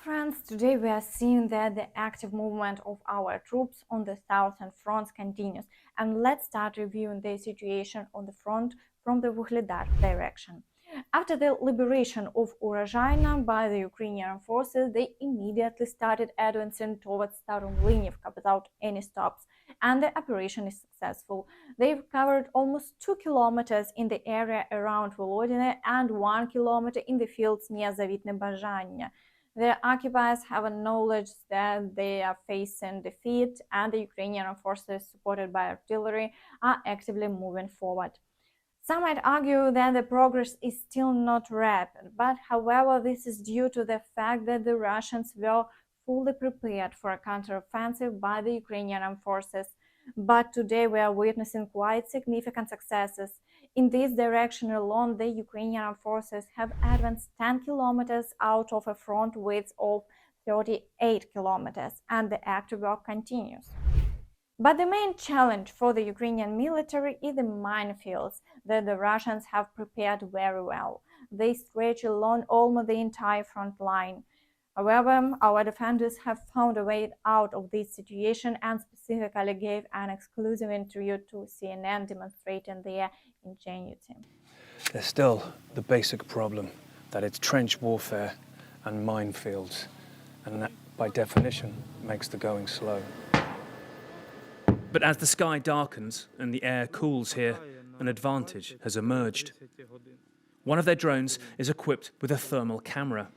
friends, today we are seeing that the active movement of our troops on the southern fronts continues, and let's start reviewing the situation on the front from the Vuhledar direction. After the liberation of Urozhaina by the Ukrainian forces, they immediately started advancing towards Staromlinivka without any stops, and the operation is successful. They've covered almost 2 kilometers in the area around Volodine and 1 kilometer in the fields near Zavitne Bazhanya. The occupiers have acknowledged that they are facing defeat, and the Ukrainian forces, supported by artillery, are actively moving forward. Some might argue that the progress is still not rapid, but however, this is due to the fact that the Russians were fully prepared for a counteroffensive by the Ukrainian forces. But today we are witnessing quite significant successes. In this direction alone, the Ukrainian forces have advanced 10 kilometers out of a front width of 38 kilometers, and the active work continues. But the main challenge for the Ukrainian military is the minefields that the Russians have prepared very well. They stretch along almost the entire front line. However, our defenders have found a way out of this situation and specifically gave an exclusive interview to CNN demonstrating their ingenuity. There's still the basic problem that it's trench warfare and minefields, and that, by definition, makes the going slow. But as the sky darkens and the air cools here, an advantage has emerged. One of their drones is equipped with a thermal camera,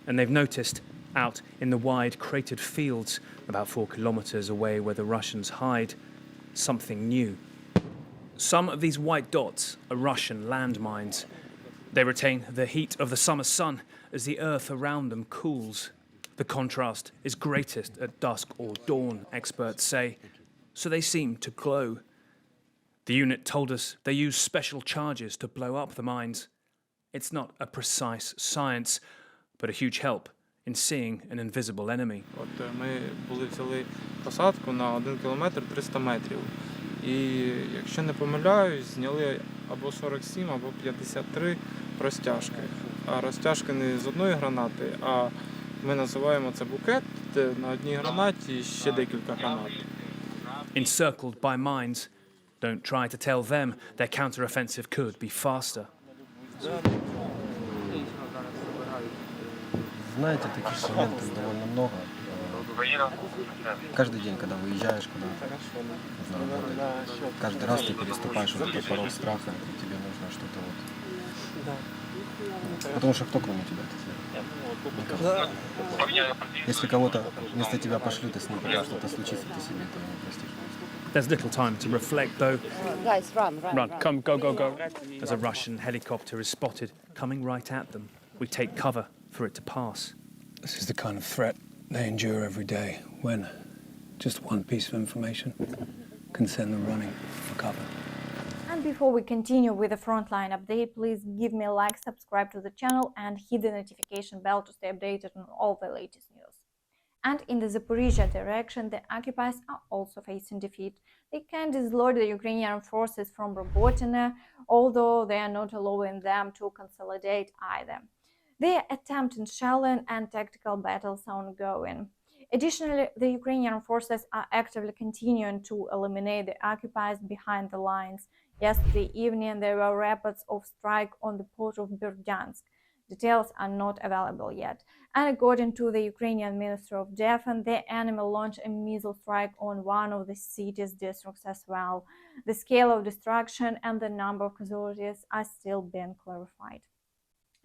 and they've noticed, out in the wide cratered fields about 4 kilometers away where the Russians hide, something new. Some of these white dots are Russian landmines. They retain the heat of the summer sun as the earth around them cools. The contrast is greatest at dusk or dawn, experts say, so they seem to glow. The unit told us they use special charges to blow up the mines. It's not a precise science, but a huge help in seeing an invisible enemy. Ми взяли посадку на 1 кілометр 300 метрів. І, якщо не помиляюсь, зняли або 47, або 53 розтяжки. А розтяжки не з одної гранати, а ми називаємо це букет, де на одній гранаті ще декілька гранат. Encircled by mines, don't try to tell them their counter-offensive could be faster. Знаете, таких моментов довольно много. Каждый день, когда выезжаешь куда-то на работу, каждый раз ты переступаешь вот этот порог страха, и тебе нужно что-то вот. Потому что кто кроме тебя это сделает? Никого. Если кого-то вместо тебя пошлют, и с ним потом что-то случится, ты себе этого не простишь. There's little time to reflect, though. Guys, run. Come, go. As a Russian helicopter is spotted coming right at them, we take cover for it to pass. This is the kind of threat they endure every day, when just one piece of information can send them running for cover. And before we continue with the frontline update, please give me a like, subscribe to the channel, and hit the notification bell to stay updated on all the latest news. And in the Zaporizhia direction, the occupiers are also facing defeat. They can dislodge the Ukrainian forces from Robotyne, although they are not allowing them to consolidate either. They are attempting shelling and tactical battles are ongoing. Additionally, the Ukrainian forces are actively continuing to eliminate the occupiers behind the lines. Yesterday evening, there were reports of strike on the port of Berdyansk. Details are not available yet. And according to the Ukrainian Ministry of Defense, the enemy launched a missile strike on one of the city's districts as well. The scale of destruction and the number of casualties are still being clarified.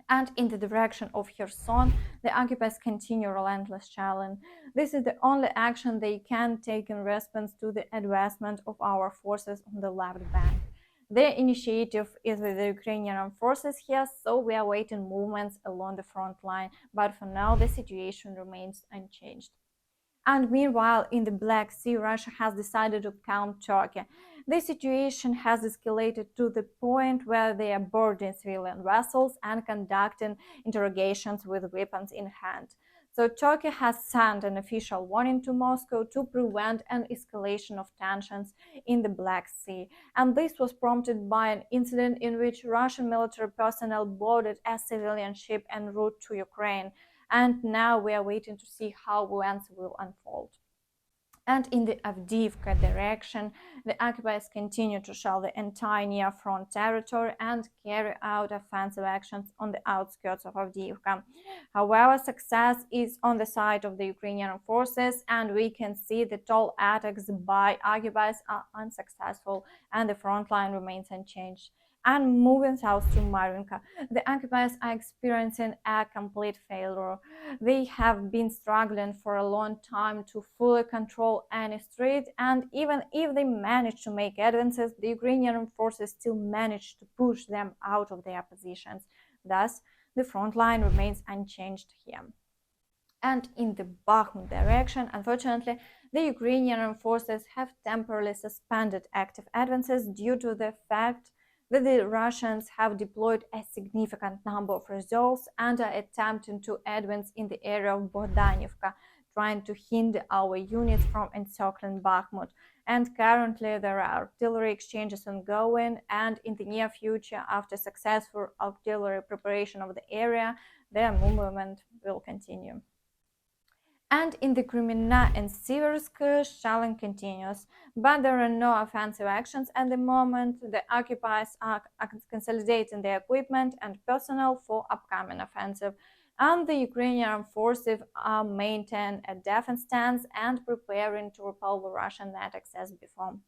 And in the direction of Kherson, the occupiers continue relentless challenge. This is the only action they can take in response to the advancement of our forces on the left bank. Their initiative is with the Ukrainian forces here, so we are waiting movements along the front line, but for now the situation remains unchanged. And meanwhile, in the Black Sea, Russia has decided to calm Turkey. The situation has escalated to the point where they are boarding civilian vessels and conducting interrogations with weapons in hand. So Turkey has sent an official warning to Moscow to prevent an escalation of tensions in the Black Sea. And this was prompted by an incident in which Russian military personnel boarded a civilian ship en route to Ukraine. and now we are waiting to see how events will unfold. And in the Avdiivka direction, the occupiers continue to shell the entire near front territory and carry out offensive actions on the outskirts of Avdiivka. However, success is on the side of the Ukrainian forces, and we can see the tall attacks by occupiers are unsuccessful and the front line remains unchanged. And moving south to Marinka, the occupiers are experiencing a complete failure. They have been struggling for a long time to fully control any street, and even if they manage to make advances, the Ukrainian forces still manage to push them out of their positions. Thus, the front line remains unchanged here. And in the Bakhmut direction, unfortunately, the Ukrainian forces have temporarily suspended active advances due to the fact that the Russians have deployed a significant number of reserves and are attempting to advance in the area of Bogdanivka, trying to hinder our units from encircling Bakhmut. And currently there are artillery exchanges ongoing, and in the near future, after successful artillery preparation of the area, their movement will continue. And in the Kremina and Siversk, shelling continues, but there are no offensive actions at the moment. The occupiers are consolidating their equipment and personnel for upcoming offensive, and the Ukrainian forces are maintaining a defense stance and preparing to repel the Russian attacks as before.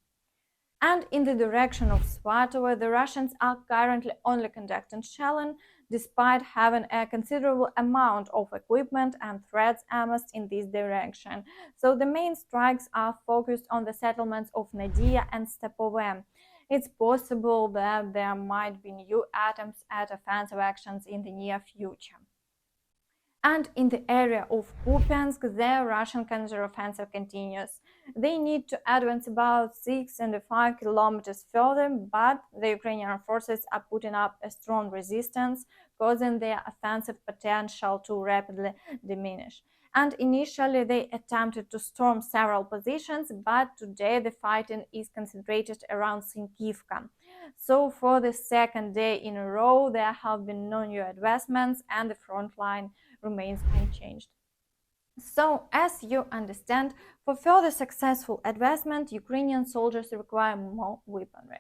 And in the direction of Svatovo, the Russians are currently only conducting shelling, despite having a considerable amount of equipment and threats amassed in this direction. So the main strikes are focused on the settlements of Nadia and Stepove. It's possible that there might be new attempts at offensive actions in the near future. And in the area of Kupiansk, the Russian counteroffensive continues. They need to advance about 6 and 5 kilometers further, but the Ukrainian forces are putting up a strong resistance, causing their offensive potential to rapidly diminish. And initially they attempted to storm several positions, but today the fighting is concentrated around Sinkivka. So for the second day in a row, there have been no new advancements and the front line remains unchanged. So, as you understand, for further successful advancement, Ukrainian soldiers require more weaponry.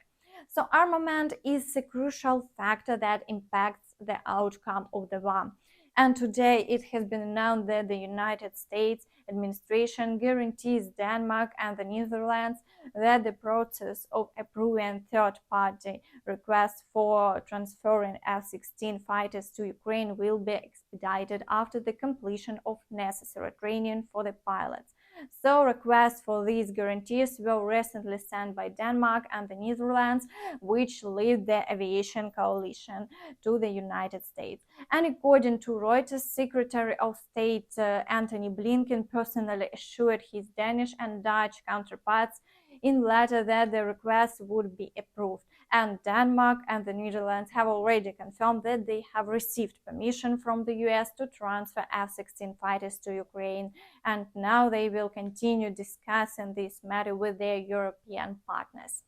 So, armament is a crucial factor that impacts the outcome of the war. And today it has been announced that the United States administration guarantees Denmark and the Netherlands that the process of approving third-party requests for transferring F-16 fighters to Ukraine will be expedited after the completion of necessary training for the pilots. So requests for these guarantees were recently sent by Denmark and the Netherlands, which lead the aviation coalition, to the United States. And according to Reuters, Secretary of State Antony Blinken personally assured his Danish and Dutch counterparts in letter that the request would be approved. And Denmark and the Netherlands have already confirmed that they have received permission from the US to transfer F-16 fighters to Ukraine, and now they will continue discussing this matter with their European partners.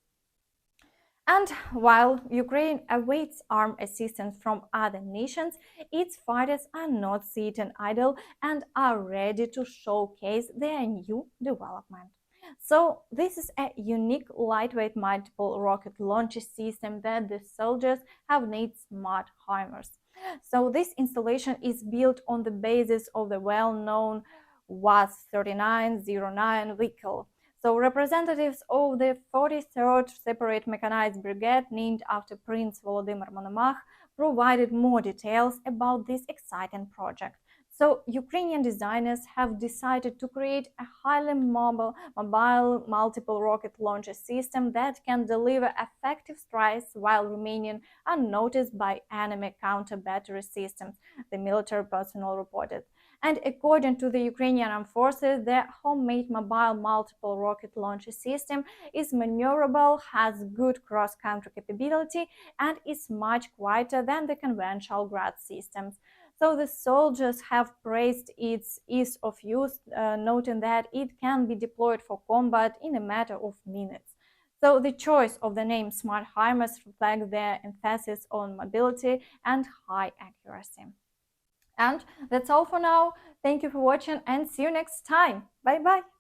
And while Ukraine awaits armed assistance from other nations, its fighters are not sitting idle and are ready to showcase their new development. So this is a unique lightweight multiple rocket launcher system that the soldiers have named Smart HIMARS. So this installation is built on the basis of the well-known WAZ-3909 vehicle. So representatives of the 43rd Separate Mechanized Brigade, named after Prince Volodymyr Monomach, provided more details about this exciting project. So Ukrainian designers have decided to create a highly mobile multiple rocket launcher system that can deliver effective strikes while remaining unnoticed by enemy counter-battery systems, the military personnel reported. And according to the Ukrainian armed forces, their homemade mobile multiple rocket launcher system is maneuverable, has good cross-country capability, and is much quieter than the conventional Grad systems. So the soldiers have praised its ease of use, noting that it can be deployed for combat in a matter of minutes. So the choice of the name Smart HIMARS reflects their emphasis on mobility and high accuracy. And that's all for now. Thank you for watching and see you next time. Bye bye.